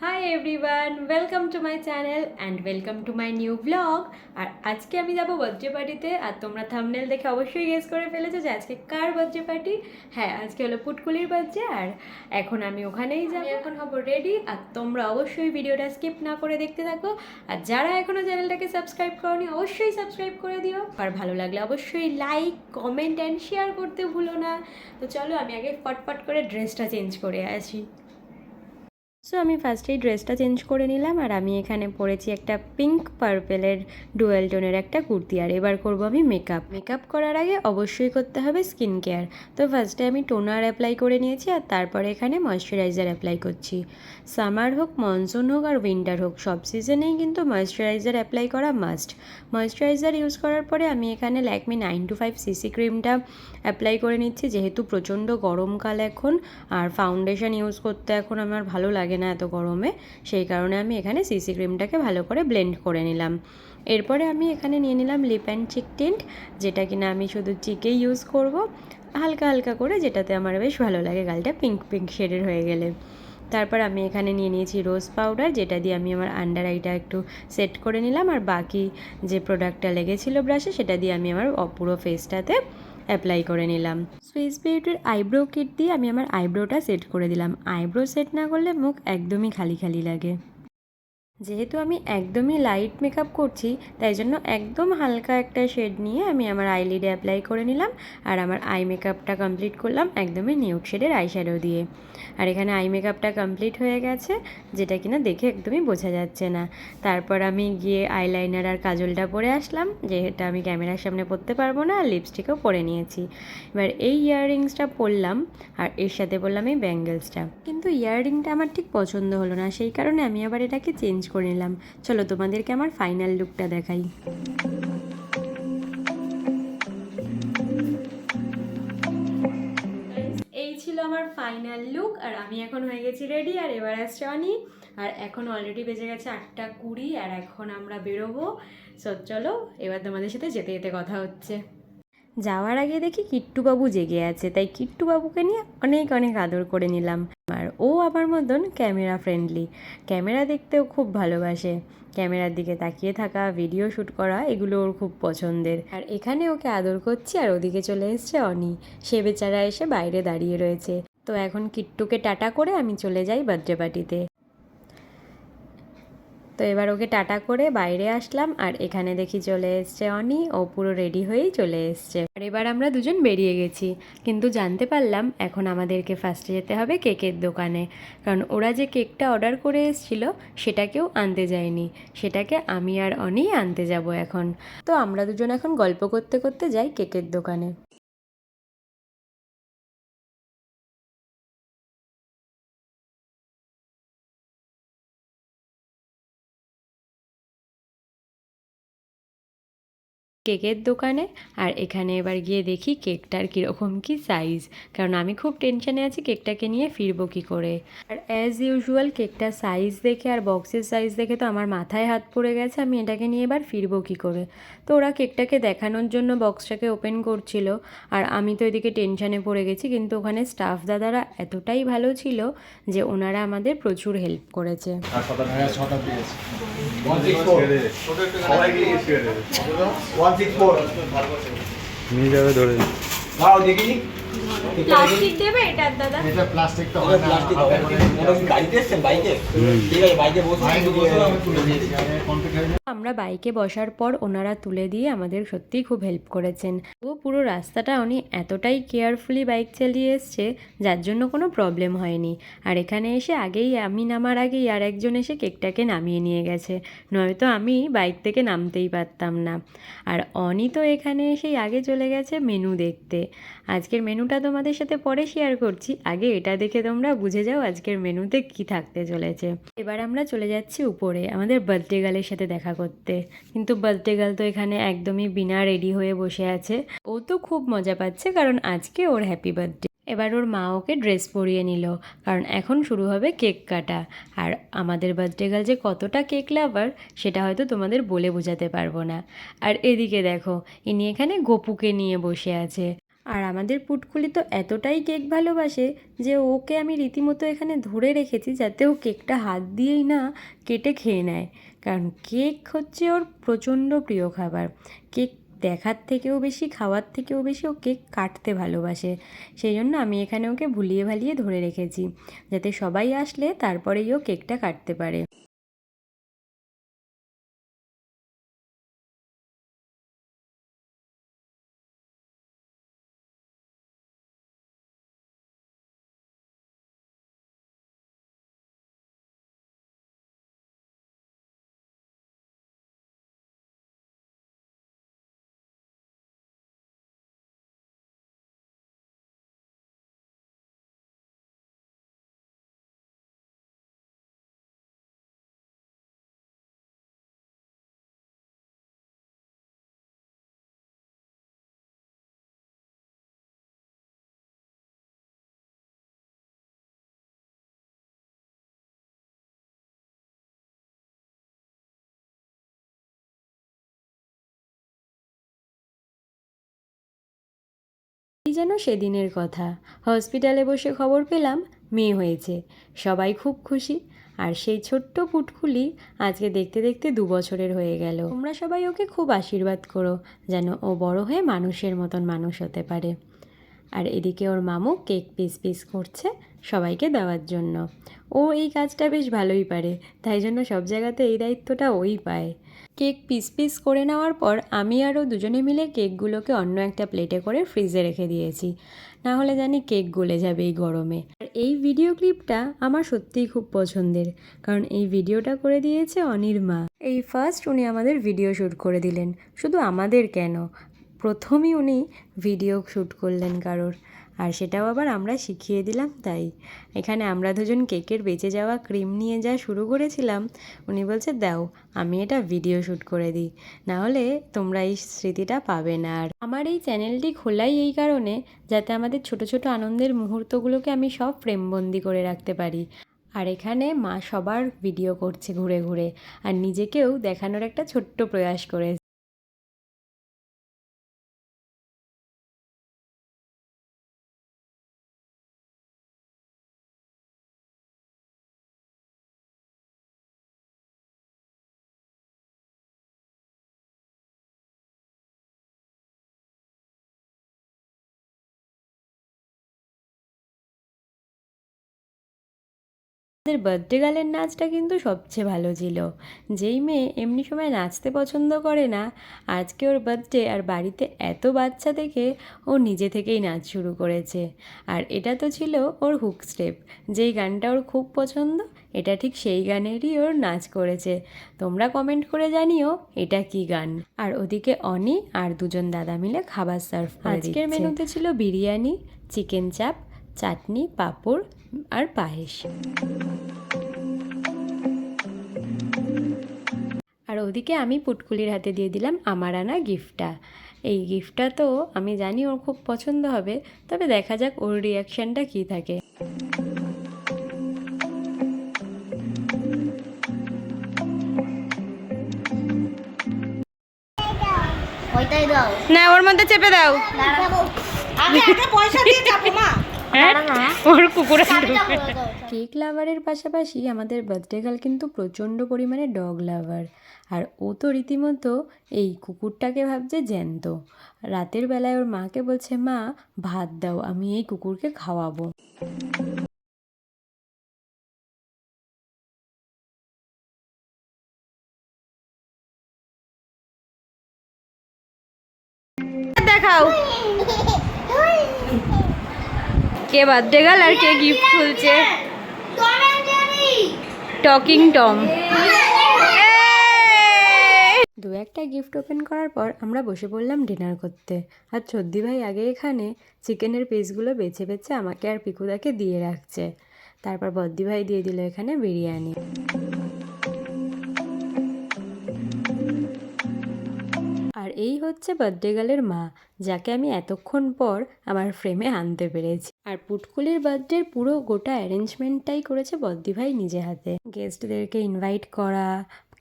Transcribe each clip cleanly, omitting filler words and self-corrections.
High everyone, welcome to my channel and welcome to my new blog. আর আজকে আমি যাবো বার্থডে পার্টিতে। আর তোমরা থাম্বনেল দেখে অবশ্যই গেস করে ফেলেছো যে আজকে কার বার্থডে পার্টি। হ্যাঁ, আজকে হলো পুটকুলির বার্থডে। আর এখন আমি ওখানেই যাবো, এখন হবো রেডি। আর তোমরা অবশ্যই ভিডিওটা স্কিপ না করে দেখতে থাকো। আর যারা এখনও চ্যানেলটাকে সাবস্ক্রাইব করোনি অবশ্যই সাবস্ক্রাইব করে দিও। আর ভালো লাগলে অবশ্যই লাইক, কমেন্ট অ্যান্ড শেয়ার করতে ভুলো না। তো চলো আমি আগে ফটফট করে ড্রেসটা চেঞ্জ করে আসি। সো আমি ফার্স্টেই ড্রেসটা চেঞ্জ করে নিলাম। আর আমি এখানে পরেছি একটা পিঙ্ক পার্পেলের ডুয়েল টোনের একটা কুর্তি। আর এবার করব আমি মেকআপ করার আগে অবশ্যই করতে হবে স্কিন কেয়ার। তো ফার্স্টে আমি টোনার অ্যাপ্লাই করে নিয়েছি, আর তারপরে এখানে ময়শ্চারাইজার অ্যাপ্লাই করছি। সামার হোক, মনসুন হোক আর উইন্টার হোক, সব সিজনেই কিন্তু ময়শ্চারাইজার অ্যাপ্লাই করা মাস্ট। ময়শ্চারাইজার ইউজ করার পরে আমি এখানে ল্যাকমি 925 সিসি ক্রিমটা অ্যাপ্লাই করে নিচ্ছি, যেহেতু প্রচণ্ড গরমকাল এখন। আর ফাউন্ডেশন ইউজ করতে এখন আমার ভালো লাগে না এত গরমে, সেই কারণে আমি এখানে সিসি ক্রিমটাকে ভালো করে ব্লেন্ড করে নিলাম। এরপরে আমি এখানে নিয়ে নিলাম লিপ অ্যান্ড চিক টিন্ট, যেটা কিনা আমি শুধু চিকেই ইউজ করব, হালকা হালকা করে, যেটাতে আমার বেশ ভালো লাগে গালটা পিঙ্ক পিঙ্ক শেডের হয়ে গেলে। তারপর আমি এখানে নিয়ে নিয়েছি রোজ পাউডার, যেটা দিয়ে আমি আমার আন্ডার আইটা একটু সেট করে নিলাম। আর বাকি যে প্রোডাক্টটা লেগেছিলো ব্রাশে, সেটা দিয়ে আমি আমার পুরো ফেসটাতে অ্যাপ্লাই করে নিলাম। সুইস বিউটির আইব্রো কিট দিয়ে আমি আমার আইব্রোটা সেট করে দিলাম। আইব্রো সেট না করলে মুখ একদমই খালি খালি লাগে। যেহেতু আমি একদমই লাইট মেকআপ করছি, তাই জন্য একদম হালকা একটা শেড নিয়ে আমি আমার আইলিডে অ্যাপ্লাই করে নিলাম। আর আমার আই মেকআপটা কমপ্লিট করলাম একদমই নিউড শেডের আই শ্যাডো দিয়ে। আর এখানে আই মেকআপটা কমপ্লিট হয়ে গেছে, যেটা কিনা দেখে একদমই বোঝা যাচ্ছে না। তারপর আমি গিয়ে আইলাইনার আর কাজলটা পরে আসলাম, যেটা আমি ক্যামেরার সামনে পরতে পারবো না। আর লিপস্টিকও পরে নিয়েছি। এবার এই ইয়াররিংসটা পরলাম, আর এর সাথে পরলাম এই ব্যাঙ্গেলসটা। কিন্তু ইয়াররিংটা আমার ঠিক পছন্দ হলো না, সেই কারণে আমি আবার এটাকে চেঞ্জ করে নিলাম। চলো তোমাদেরকে আমার ফাইনাল লুকটা দেখাই। এই ছিল আমার ফাইনাল লুক। আর আমি এখন হয়ে গেছি রেডি। আর এবার আসছে অনি। আর এখন অলরেডি বেজে গেছে 8:20। আর এখন আমরা বেরোবো। সো চলো, এবার তোমাদের সাথে যেতে যেতে কথা হচ্ছে। যাওয়ার আগে দেখি কিট্টুবাবু জেগে আছে, তাই কিট্টুবাবুকে নিয়ে অনেক অনেক আদর করে নিলাম। আর ও আমার মতন ক্যামেরা ফ্রেন্ডলি, ক্যামেরা দেখতেও খুব ভালোবাসে। ক্যামেরার দিকে তাকিয়ে থাকা, ভিডিও শ্যুট করা, এগুলো ওর খুব পছন্দের। আর এখানে ওকে আদর করছি, আর ওদিকে চলে এসছে অনি। সে বেচারা এসে বাইরে দাঁড়িয়ে রয়েছে। তো এখন কিট্টুকে টাটা করে আমি চলে যাই বার্থডে পার্টিতে। তো এবার ওকে টাটা করে বাইরে আসলাম। আর এখানে দেখি চলে এসছে অনি, ও পুরো রেডি হয়েই চলে এসছে। আর এবার আমরা দুজন বেরিয়ে গেছি, কিন্তু জানতে পারলাম এখন আমাদেরকে ফার্স্টে যেতে হবে কেকের দোকানে। কারণ ওরা যে কেকটা অর্ডার করে এসেছিল, সেটা কেউ আনতে যায়নি, সেটাকে আমি আর অনি আনতে যাব এখন। তো আমরা দুজন এখন গল্প করতে করতে যাই কেকের দোকানে। কেকের দোকানে। আর এখানে এবার গিয়ে দেখি কেকটার কীরকম কী সাইজ, কারণ আমি খুব টেনশানে আছি কেকটাকে নিয়ে ফিরবো কী করে। আর অ্যাজ ইউজুয়াল কেকটার সাইজ দেখে আর বক্সের সাইজ দেখে তো আমার মাথায় হাত পড়ে গেছে, আমি এটাকে নিয়ে এবার ফিরবো কী করে। তো ওরা কেকটাকে দেখানোর জন্য বক্সটাকে ওপেন করছিল, আর আমি তো এদিকে টেনশানে পড়ে গেছি। কিন্তু ওখানে স্টাফ দাদারা এতটাই ভালো ছিল যে ওনারা আমাদের প্রচুর হেল্প করেছে। নিয়ে যাবে ধরে প্লাস্টিক দেবে এটার দাদা? এটা প্লাস্টিক তো হয় না, গাড়িতে এসেছেন বাইকে? ঠিক আছে, বাইকে বসে তুলে দিয়েছি আমি কমপ্লিট হয়ে। আমরা বাইকে বসার পর ওনারা তুলে দিয়ে আমাদের সত্যিই খুব হেল্প করেছেন। ও পুরো রাস্তাটা উনি এতটাই কেয়ারফুলি বাইক চালিয়ে এসছে, যার জন্য কোনো প্রবলেম হয়নি। আর এখানে এসে আমি নামার আগেই আর একজন এসে কেকটাকে নামিয়ে নিয়ে গেছে, নয়তো আমি বাইক থেকে নামতেই পারতাম না। আর অনি তো এখানে এসেই আগে চলে গেছে মেনু দেখতে। আজকের মেনুটা তোমাদের সাথে পরে শেয়ার করছি, আগে এটা দেখে তোমরা বুঝে যাও আজকের মেনুতে কি থাকতে চলেছে। এবার আমরা চলে যাচ্ছি উপরে আমাদের বার্থডে গার্লের সাথে দেখা করতে। কিন্তু বার্থডে গার্ল তো এখানে একদমই বিনা রেডি হয়ে বসে আছে। ও তো খুব মজা পাচ্ছে, কারণ আজকে ওর হ্যাপি বার্থডে। এবার ওর মা ওকে ড্রেস পরিয়ে নিল, কারণ এখন শুরু হবে কেক কাটা। আর আমাদের বার্থডে গার্ল যে কতটা কেক লাভার, সেটা হয়তো তোমাদের বলে বোঝাতে পারবো না। আর এদিকে দেখো, ইনি এখানে গপুকে নিয়ে বসে আছে। আর আমাদের পুটকুলি তো এতটাই কেক ভালোবাসে যে ওকে আমি রীতিমতো এখানে ধরে রেখেছি যাতে ও কেকটা হাত দিয়েই না কেটে খেয়ে নেয়, কারণ কেক হচ্ছে ওর প্রচণ্ড প্রিয় খাবার। কেক দেখার থেকেও বেশি, খাওয়ার থেকেও বেশি ও কেক কাটতে ভালোবাসে। সেই জন্য আমি এখানে ওকে ভুলিয়ে ভালিয়ে ধরে রেখেছি যাতে সবাই আসলে তারপরেই ও কেকটা কাটতে পারে। এই যেন সেদিনের কথা, হসপিটালে বসে খবর পেলাম মেয়ে হয়েছে, সবাই খুব খুশি। আর সেই ছোট্ট পুটকুলি আজকে দেখতে দেখতে 2 বছরের হয়ে গেল। তোমরা সবাই ওকে খুব আশীর্বাদ করো যেন ও বড় হয়ে মানুষের মতন মানুষ হতে পারে। আর এদিকে ওর মামু কেক পিস পিস করছে সবাইকে দেওয়ার জন্য। ও এই কাজটা বেশ ভালোই পারে, তাই জন্য সব জায়গাতে এই দায়িত্বটা ওই পায়। কেক পিস পিস করে নেওয়ার পর আমি আরও দুজনে মিলে কেকগুলোকে অন্য একটা প্লেটে করে ফ্রিজে রেখে দিয়েছি, না হলে জানি কেক গলে যাবে এই গরমে। আর এই ভিডিও ক্লিপটা আমার সত্যিই খুব পছন্দের, কারণ এই ভিডিওটা করে দিয়েছে অনির্মা। এই ফার্স্ট উনি আমাদের ভিডিও শ্যুট করে দিলেন, শুধু আমাদের কেন, প্রথমই উনি ভিডিও শ্যুট করলেন কারোর, আর সেটাও আবার আমরা শিখিয়ে দিলাম। তাই এখানে আমরা দুজন কেকের বেঁচে যাওয়া ক্রিম নিয়ে যা শুরু করেছিলাম, উনি বলছে দাও আমি এটা ভিডিও শ্যুট করে দিই, নাহলে তোমরা এই স্মৃতিটা পাবে না। আর আমার এই চ্যানেলটি খোলাই এই কারণে যাতে আমাদের ছোট ছোট আনন্দের মুহূর্তগুলোকে আমি সব ফ্রেমবন্দি করে রাখতে পারি। আর এখানে মা সবার ভিডিও করছে ঘুরে ঘুরে, আর নিজেকেও দেখানোর একটা ছোট্ট প্রয়াস করে। আমাদের বার্থডে গার্লের নাচটা কিন্তু সবচেয়ে ভালো ছিল। যেই মেয়ে এমনি সময় নাচতে পছন্দ করে না, আজকে ওর বার্থডে আর বাড়িতে এত বাচ্চা দেখে ও নিজে থেকেই নাচ শুরু করেছে। আর এটা তো ছিল ওর হুক স্টেপ, যেই গানটা ওর খুব পছন্দ, এটা ঠিক সেই গানেরই ওর নাচ করেছে। তোমরা কমেন্ট করে জানিও এটা কি গান। আর ওদিকে অনি আর দুজন দাদা মিলে খাবার সার্ভ করে দিচ্ছে। আজকের মেনুতে ছিল বিরিয়ানি, চিকেন চাপ, চাটনি, পাঁপড় আর পায়েস। আর ওদিকে আমি পুটকুলির হাতে দিয়ে দিলাম আমার আনা গিফটটা। এই গিফটটা তো আমি জানি ওর খুব পছন্দ হবে, তবে দেখা যাক ওর রিয়াকশানটা কী থাকে। না ওর মধ্যে চেপে দাও, ওর কুকুর। কেক লাভারের পাশাপাশি আমাদের বার্থডে গার্ল কিন্তু প্রচণ্ড পরিমাণে ডগ লাভার। আর ও তো রীতিমতো এই কুকুরটাকে ভাবছে জ্যান্ত। রাতের বেলায় ওর মাকে বলছে মা ভাত দাও, আমি এই কুকুরকে খাওয়াবো। দেখাও কে বার্থডে গার্ল আর কে গিফট খুলছে। Talking Tom. দু একটা গিফট ওপেন করার পর আমরা বসে পড়লাম ডিনার করতে। আর চদ্দি ভাই আগে এখানে চিকেনের পিসগুলো বেছে বেছে আমাকে আর পিকুদাকে দিয়ে রাখছে। তারপর বদ্দি ভাই দিয়ে দিল এখানে বিরিয়ানি। আর এই হচ্ছে বার্থডে গার্লের মা, যাকে আমি এতক্ষণ পর আমার ফ্রেমে আনতে পেরেছি। আর পুটকুলির বার্থডের পুরো গোটা অ্যারেঞ্জমেন্টটাই করেছে বদ্দি ভাই নিজে হাতে। গেস্টদেরকে ইনভাইট করা,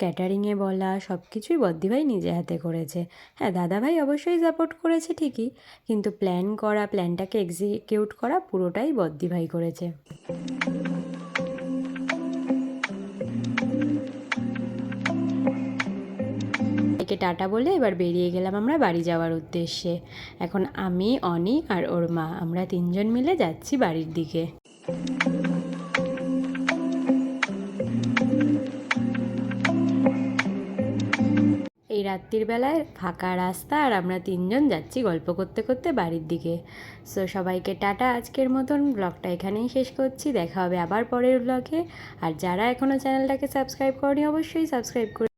ক্যাটারিংয়ে বলা সব কিছুই বদ্দিভাই নিজে হাতে করেছে। হ্যাঁ, দাদাভাই অবশ্যই সাপোর্ট করেছে ঠিকই, কিন্তু প্ল্যানটাকে এক্সিকিউট করা পুরোটাই বদ্দিভাই করেছে। একে টাটা বলে এবার বেরিয়ে গেলাম আমরা বাড়ি যাওয়ার উদ্দেশ্যে। এখন আমি, অনি আর ওর মা, আমরা তিনজন মিলে যাচ্ছি বাড়ির দিকে। এই রাত্রির বেলায় ফাঁকা রাস্তা আর আমরা তিনজন যাচ্ছি গল্প করতে করতে বাড়ির দিকে। সো সবাইকে টাটা, আজকের মতন ব্লগটা এখানেই শেষ করছি। দেখা হবে আবার পরের ব্লগে। আর যারা এখনও চ্যানেলটাকে সাবস্ক্রাইব করেনি অবশ্যই সাবস্ক্রাইব করে